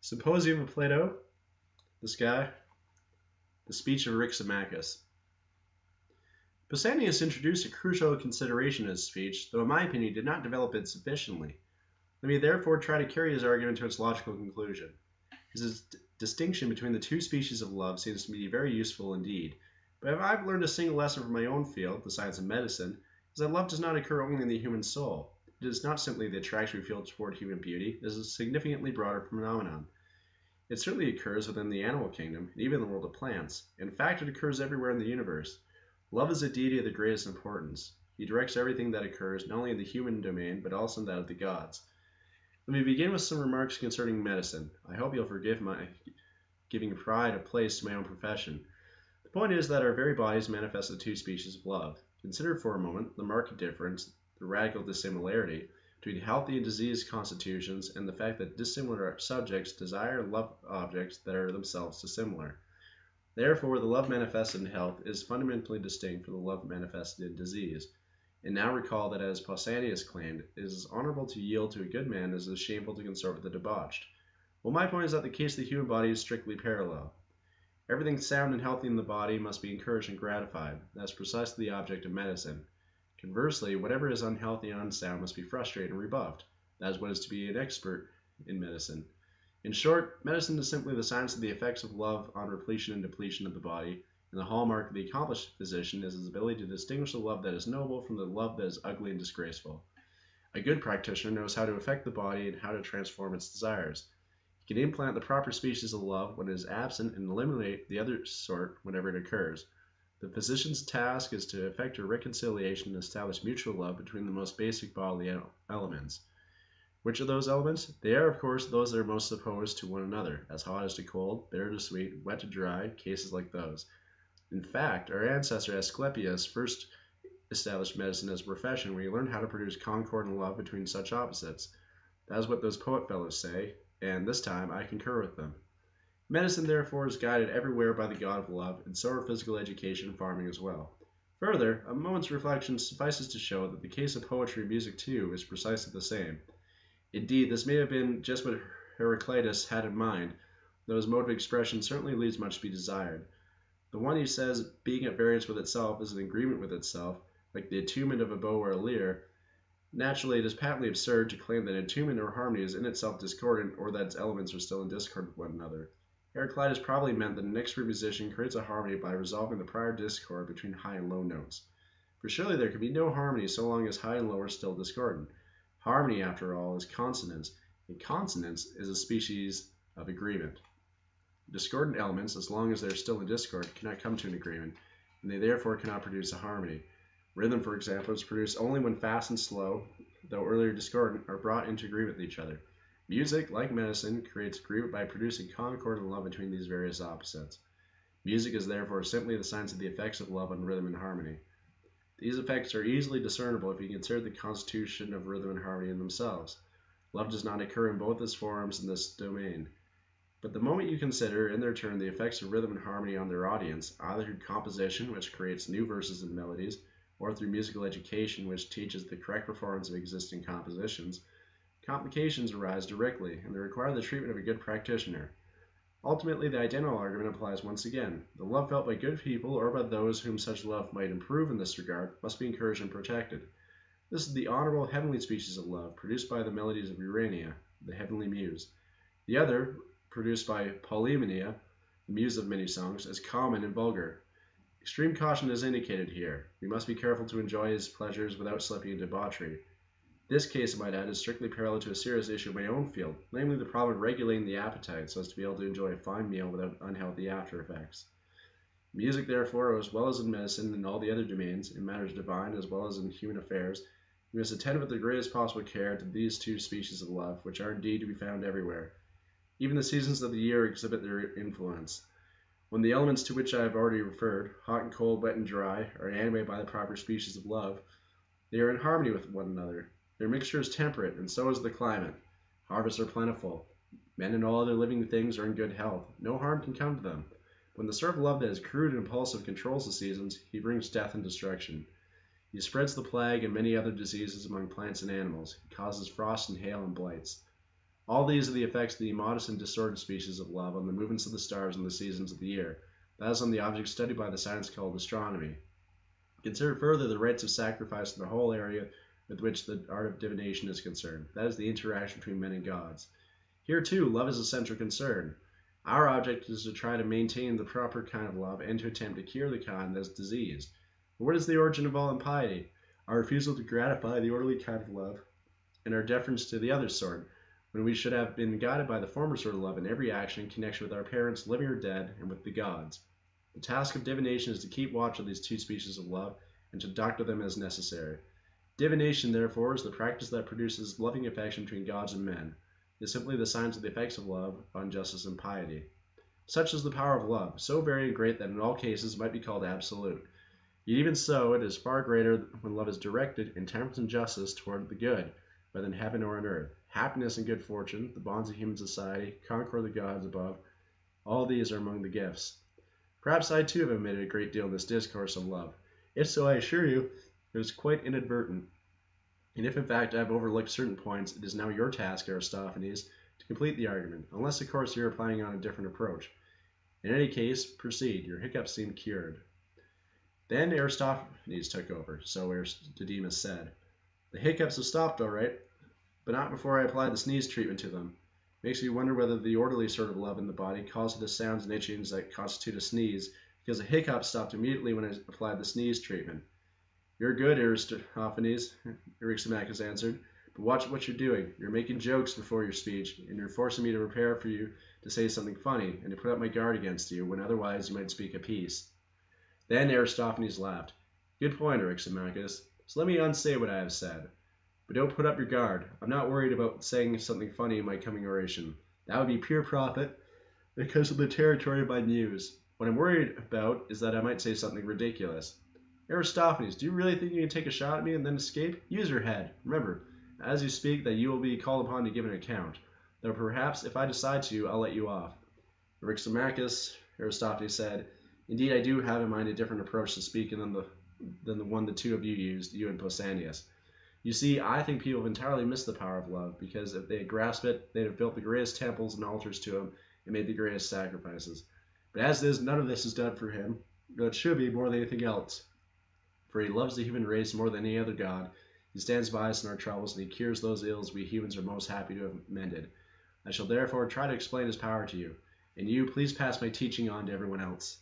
Symposium of Plato, this guy, the Speech of Eryximachus. Pausanias introduced a crucial consideration in his speech, though in my opinion he did not develop it sufficiently. Let me therefore try to carry his argument to its logical conclusion. His distinction between the two species of love seems to me very useful indeed, but if I've learned a single lesson from my own field, the science of medicine, is that love does not occur only in the human soul. It is not simply the attraction we feel toward human beauty, it is a significantly broader phenomenon. It certainly occurs within the animal kingdom, and even in the world of plants. In fact, it occurs everywhere in the universe. Love is a deity of the greatest importance. He directs everything that occurs, not only in the human domain, but also in that of the gods. Let me begin with some remarks concerning medicine. I hope you'll forgive my giving pride a place to my own profession. The point is that our very bodies manifest the two species of love. Consider for a moment the marked difference, the radical dissimilarity, between healthy and diseased constitutions, and the fact that dissimilar subjects desire and love objects that are themselves dissimilar. Therefore, the love manifested in health is fundamentally distinct from the love manifested in disease. And now recall that, as Pausanias claimed, it is as honorable to yield to a good man as it is shameful to consort with the debauched. Well, my point is that the case of the human body is strictly parallel. Everything sound and healthy in the body must be encouraged and gratified. That is precisely the object of medicine. Conversely, whatever is unhealthy and unsound must be frustrated and rebuffed. That is what is to be an expert in medicine. In short, medicine is simply the science of the effects of love on repletion and depletion of the body, and the hallmark of the accomplished physician is his ability to distinguish the love that is noble from the love that is ugly and disgraceful. A good practitioner knows how to affect the body and how to transform its desires. He can implant the proper species of love when it is absent and eliminate the other sort whenever it occurs. The physician's task is to effect a reconciliation and establish mutual love between the most basic bodily elements. Which of those elements? They are, of course, those that are most opposed to one another, as hot as to cold, bitter to sweet, wet to dry, cases like those. In fact, our ancestor Asclepius first established medicine as a profession where he learned how to produce concord and love between such opposites. That is what those poet fellows say, and this time I concur with them. Medicine, therefore, is guided everywhere by the God of love, and so are physical education and farming as well. Further, a moment's reflection suffices to show that the case of poetry and music, too, is precisely the same. Indeed, this may have been just what Heraclitus had in mind, though his mode of expression certainly leaves much to be desired. The one, he says, being at variance with itself is in agreement with itself, like the attunement of a bow or a lyre. Naturally, it is patently absurd to claim that attunement or harmony is in itself discordant, or that its elements are still in discord with one another. Heraclitus probably meant that an expert musician creates a harmony by resolving the prior discord between high and low notes. For surely there can be no harmony so long as high and low are still discordant. Harmony, after all, is consonance, and consonance is a species of agreement. Discordant elements, as long as they are still in discord, cannot come to an agreement, and they therefore cannot produce a harmony. Rhythm, for example, is produced only when fast and slow, though earlier discordant, are brought into agreement with each other. Music, like medicine, creates agreement by producing concord and love between these various opposites. Music is therefore simply the science of the effects of love on rhythm and harmony. These effects are easily discernible if you consider the constitution of rhythm and harmony in themselves. Love does not occur in both its forms in this domain. But the moment you consider, in their turn, the effects of rhythm and harmony on their audience, either through composition, which creates new verses and melodies, or through musical education, which teaches the correct performance of existing compositions, complications arise directly, and they require the treatment of a good practitioner. Ultimately, the identical argument applies once again. The love felt by good people, or by those whom such love might improve in this regard, must be encouraged and protected. This is the honorable heavenly species of love, produced by the melodies of Urania, the heavenly muse. The other, produced by Polymnia, the muse of many songs, is common and vulgar. Extreme caution is indicated here. We must be careful to enjoy his pleasures without slipping into debauchery. This case, I might add, is strictly parallel to a serious issue of my own field, namely the problem of regulating the appetite so as to be able to enjoy a fine meal without unhealthy after effects. Music, therefore, as well as in medicine and all the other domains, in matters divine as well as in human affairs, we must attend with the greatest possible care to these two species of love, which are indeed to be found everywhere. Even the seasons of the year exhibit their influence. When the elements to which I have already referred, hot and cold, wet and dry, are animated by the proper species of love, they are in harmony with one another. Their mixture is temperate, and so is the climate. Harvests are plentiful. Men and all other living things are in good health. No harm can come to them. When the sort of love that is crude and impulsive controls the seasons, he brings death and destruction. He spreads the plague and many other diseases among plants and animals. He causes frost and hail and blights. All these are the effects of the immodest and distorted species of love on the movements of the stars and the seasons of the year. That is on the object studied by the science called astronomy. Consider further the rites of sacrifice in the whole area with which the art of divination is concerned. That is the interaction between men and gods. Here, too, love is a central concern. Our object is to try to maintain the proper kind of love and to attempt to cure the kind that is diseased. But what is the origin of all impiety? Our refusal to gratify the orderly kind of love, and our deference to the other sort, when we should have been guided by the former sort of love in every action in connection with our parents, living or dead, and with the gods. The task of divination is to keep watch of these two species of love, and to doctor them as necessary. Divination, therefore, is the practice that produces loving affection between gods and men. It is simply the science of the effects of love on justice and piety. Such is the power of love, so very and great that in all cases it might be called absolute. Yet even so, it is far greater when love is directed in temperance and justice toward the good, whether in heaven or on earth. Happiness and good fortune, the bonds of human society, concord of the gods above, all these are among the gifts. Perhaps I too have omitted a great deal in this discourse of love. If so, I assure you, it was quite inadvertent. And if in fact I have overlooked certain points, it is now your task, Aristophanes, to complete the argument, unless of course you are planning on a different approach. In any case, proceed. Your hiccups seem cured. Then Aristophanes took over, so Aristodemus said. The hiccups have stopped all right, but not before I applied the sneeze treatment to them. Makes me wonder whether the orderly sort of love in the body caused the sounds and itchings that constitute a sneeze, because the hiccup stopped immediately when I applied the sneeze treatment. You're good, Aristophanes, Eryximachus answered, but watch what you're doing. You're making jokes before your speech, and you're forcing me to prepare for you to say something funny, and to put up my guard against you, when otherwise you might speak a piece. Then Aristophanes laughed. Good point, Eryximachus. So let me unsay what I have said. But don't put up your guard. I'm not worried about saying something funny in my coming oration. That would be pure profit, because of the territory of my muse. What I'm worried about is that I might say something ridiculous. Aristophanes, do you really think you can take a shot at me and then escape? Use your head. Remember, as you speak, that you will be called upon to give an account. Though perhaps, if I decide to, I'll let you off. Eryximachus, Aristophanes said, indeed I do have in mind a different approach to speaking than the one the two of you used, you and Pausanias. You see, I think people have entirely missed the power of love, because if they had grasped it, they'd have built the greatest temples and altars to him and made the greatest sacrifices. But as it is, none of this is done for him, though it should be more than anything else. For he loves the human race more than any other god. He stands by us in our troubles, and he cures those ills we humans are most happy to have mended. I shall therefore try to explain his power to you, and you please pass my teaching on to everyone else.